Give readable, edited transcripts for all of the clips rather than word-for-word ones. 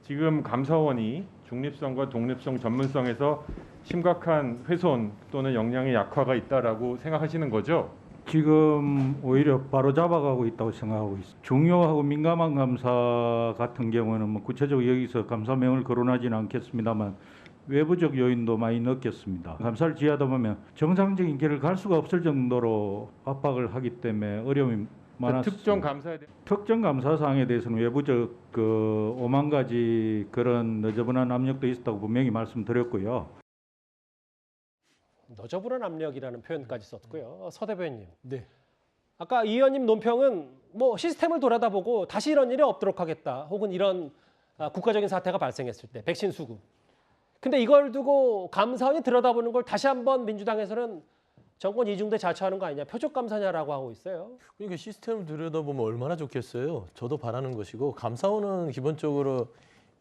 지금 감사원이 중립성과 독립성, 전문성에서 심각한 훼손 또는 역량의 약화가 있다라고 생각하시는 거죠? 지금 오히려 바로 잡아가고 있다고 생각하고 있습니다. 중요하고 민감한 감사 같은 경우는 뭐 구체적으로 여기서 감사명을 거론하지는 않겠습니다만 외부적 요인도 많이 느꼈습니다. 감사를 지휘하다 보면 정상적인 길을 갈 수가 없을 정도로 압박을 하기 때문에 어려움이 많았습니다. 특정 감사 사항에 대해서는 외부적 그 5만 가지 그런 너저분한 압력도 있었다고 분명히 말씀드렸고요. 너저분한 압력이라는 표현까지 썼고요. 서 대변인. 네. 아까 이 의원님 논평은 뭐 시스템을 돌아다보고 다시 이런 일이 없도록 하겠다. 혹은 이런 국가적인 사태가 발생했을 때 백신 수급. 근데 이걸 두고 감사원이 들여다보는 걸 다시 한번 민주당에서는 정권 이중대 자처하는 거 아니냐, 표적 감사냐라고 하고 있어요. 그러니까 시스템을 들여다보면 얼마나 좋겠어요. 저도 바라는 것이고 감사원은 기본적으로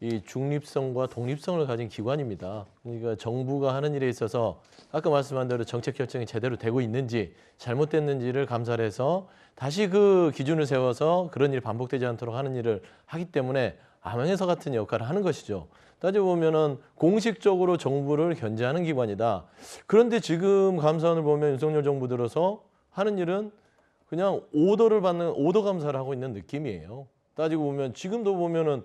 이 중립성과 독립성을 가진 기관입니다. 그러니까 정부가 하는 일에 있어서 아까 말씀한 대로 정책 결정이 제대로 되고 있는지 잘못됐는지를 감사를 해서 다시 그 기준을 세워서 그런 일이 반복되지 않도록 하는 일을 하기 때문에 암행어사 같은 역할을 하는 것이죠. 따져보면은 공식적으로 정부를 견제하는 기관이다. 그런데 지금 감사원을 보면 윤석열 정부 들어서 하는 일은 그냥 오더를 받는 오더 감사를 하고 있는 느낌이에요. 따지고 보면 지금도 보면은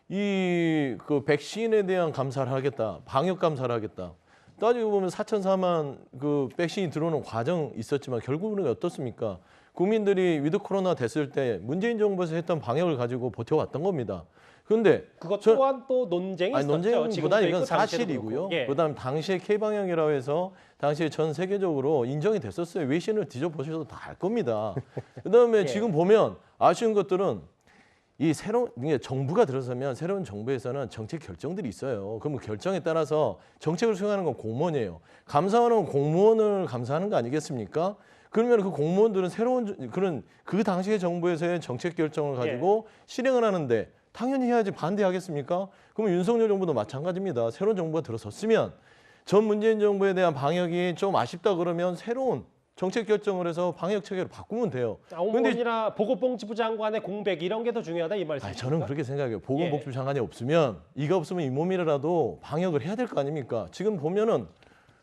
그 백신에 대한 감사를 하겠다, 방역 감사를 하겠다. 따지고 보면 4,400만 그 백신이 들어오는 과정 있었지만 결국은 어떻습니까? 국민들이 위드 코로나 됐을 때 문재인 정부에서 했던 방역을 가지고 버텨왔던 겁니다. 그런데 그것 또한 또 논쟁이 있었죠. 논쟁보다 이건 사실이고요. 예. 그다음 당시에 K방역이라고 해서 당시에 전 세계적으로 인정이 됐었어요. 외신을 뒤져보셔도 다 알 겁니다. 그다음에 예. 지금 보면 아쉬운 것들은 이 새로운 정부가 들어서면 새로운 정부에서는 정책 결정들이 있어요. 그럼 결정에 따라서 정책을 수행하는 건 공무원이에요. 감사원은 공무원을 감사하는 거 아니겠습니까? 그러면 그 공무원들은 새로운 그런 그 당시의 정부에서의 정책 결정을 가지고 실행을 하는데 당연히 해야지 반대하겠습니까? 그러면 윤석열 정부도 마찬가지입니다. 새로운 정부가 들어섰으면 전 문재인 정부에 대한 방역이 좀 아쉽다 그러면 새로운 정책 결정을 해서 방역 체계를 바꾸면 돼요. 홍문이나 보건복지부 장관의 공백 이런 게 더 중요하다 이 말씀이십니까? 저는 그렇게 생각해요. 보건복지부 장관이 없으면 이가 없으면 이 몸이라도 방역을 해야 될 거 아닙니까? 지금 보면은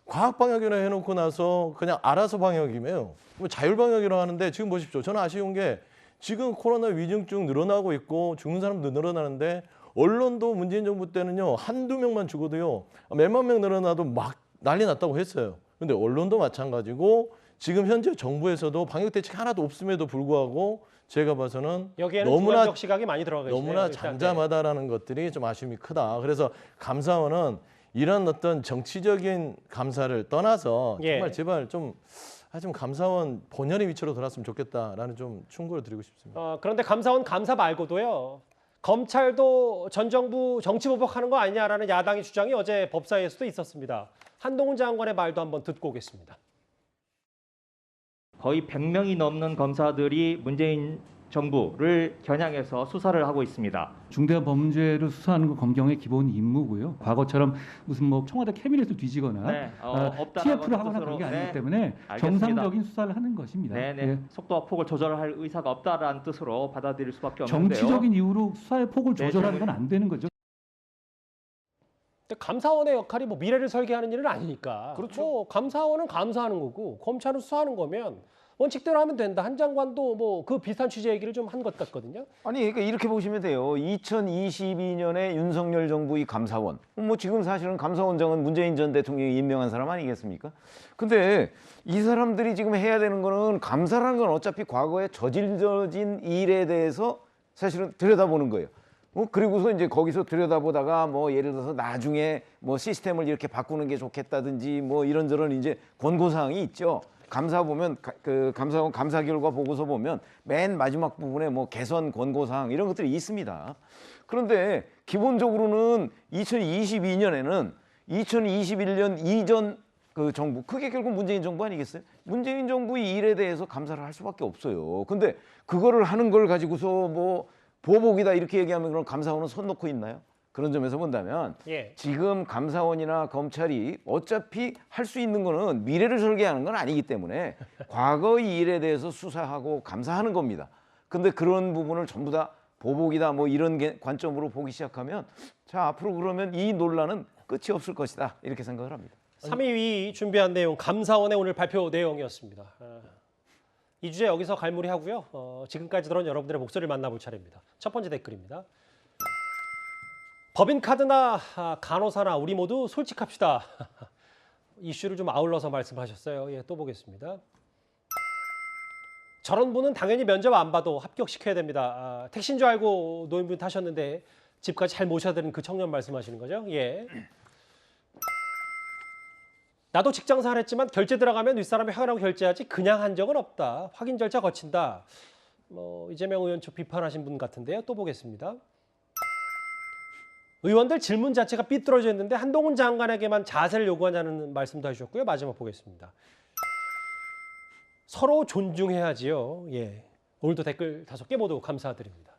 과학 방역이라 해놓고 나서 그냥 알아서 방역이에요. 뭐 자율 방역이라고 하는데 지금 보십시오. 저는 아쉬운 게 지금 코로나 위중증 늘어나고 있고 죽는 사람도 늘어나는데 언론도 문재인 정부 때는요 한두 명만 죽어도요 몇만 명 늘어나도 막 난리 났다고 했어요. 근데 언론도 마찬가지고 지금 현재 정부에서도 방역 대책 하나도 없음에도 불구하고 제가 봐서는 여기에는 너무나 주관적 시각이 많이 들어가 계시네요. 너무나 잠잠하다라는 것들이 좀 아쉬움이 크다. 그래서 감사원은 이런 어떤 정치적인 감사를 떠나서 정말 제발 좀 감사원 본연의 위치로 돌아왔으면 좋겠다라는 좀 충고를 드리고 싶습니다. 그런데 감사원 감사 말고도요. 검찰도 전 정부 정치보복하는 거 아니냐라는 야당의 주장이 어제 법사위에서도 있었습니다. 한동훈 장관의 말도 한번 듣고 오겠습니다. 거의 100명이 넘는 검사들이 문재인 정부를 겨냥해서 수사를 하고 있습니다. 중대한 범죄를 수사하는 건 검경의 기본 임무고요. 과거처럼 무슨 뭐 청와대 캐비넷을 뒤지거나 TF를 하거나 그런 게 아니기 때문에 알겠습니다. 정상적인 수사를 하는 것입니다. 네네. 속도와 폭을 조절할 의사가 없다라는 뜻으로 받아들일 수밖에 없는데요. 정치적인 이유로 수사의 폭을 조절하는 건 안 되는 거죠. 근데 감사원의 역할이 뭐 미래를 설계하는 일은 아니니까. 그렇죠. 뭐 감사원은 감사하는 거고 검찰은 수사하는 거면 원칙대로 하면 된다. 한 장관도 뭐 그 비슷한 취재 얘기를 좀 한 것 같거든요. 아니 그러니까 이렇게 보시면 돼요. 2022년에 윤석열 정부 이 감사원. 뭐 지금 사실은 감사원장은 문재인 전 대통령이 임명한 사람 아니겠습니까? 근데 이 사람들이 지금 해야 되는 거는 감사라는 건 어차피 과거에 저질러진 일에 대해서 사실은 들여다보는 거예요. 그리고서 이제 거기서 들여다보다가 뭐 예를 들어서 나중에 뭐 시스템을 이렇게 바꾸는 게 좋겠다든지 뭐 이런저런 이제 권고사항이 있죠. 감사 보면 그 감사원 감사 결과 보고서 보면 맨 마지막 부분에 뭐 개선 권고사항 이런 것들이 있습니다. 그런데 기본적으로는 2022년에는 2021년 이전 그 정부, 그게 결국 문재인 정부 아니겠어요? 문재인 정부의 일에 대해서 감사를 할 수밖에 없어요. 근데 그거를 하는 걸 가지고서 뭐 보복이다 이렇게 얘기하면 그럼 감사원은 손 놓고 있나요? 그런 점에서 본다면 지금 감사원이나 검찰이 어차피 할 수 있는 거는 미래를 설계하는 건 아니기 때문에 과거의 일에 대해서 수사하고 감사하는 겁니다. 근데 그런 부분을 전부 다 보복이다 뭐 이런 관점으로 보기 시작하면 자 앞으로 그러면 이 논란은 끝이 없을 것이다 이렇게 생각을 합니다. 3위위 준비한 내용 감사원의 오늘 발표 내용이었습니다. 이 주제 여기서 갈무리하고요. 지금까지 들은 여러분들의 목소리를 만나볼 차례입니다. 첫 번째 댓글입니다. 법인카드나 간호사나 우리 모두 솔직합시다. 이슈를 좀 아울러서 말씀하셨어요. 예, 또 보겠습니다. 저런 분은 당연히 면접 안 봐도 합격시켜야 됩니다. 택시인 줄 알고 노인분 타셨는데 집까지 잘 모셔야 되는 그 청년 말씀하시는 거죠? 예. 나도 직장생활 했지만 결제 들어가면 윗사람이 확인하고 결제하지 그냥 한 적은 없다. 확인 절차 거친다. 이재명 의원 쪽 비판하신 분 같은데요. 또 보겠습니다. 의원들 질문 자체가 삐뚤어져 있는데 한동훈 장관에게만 자세를 요구하냐는 말씀도 해주셨고요. 마지막 보겠습니다. 서로 존중해야지요. 예. 오늘도 댓글 5개 모두 감사드립니다.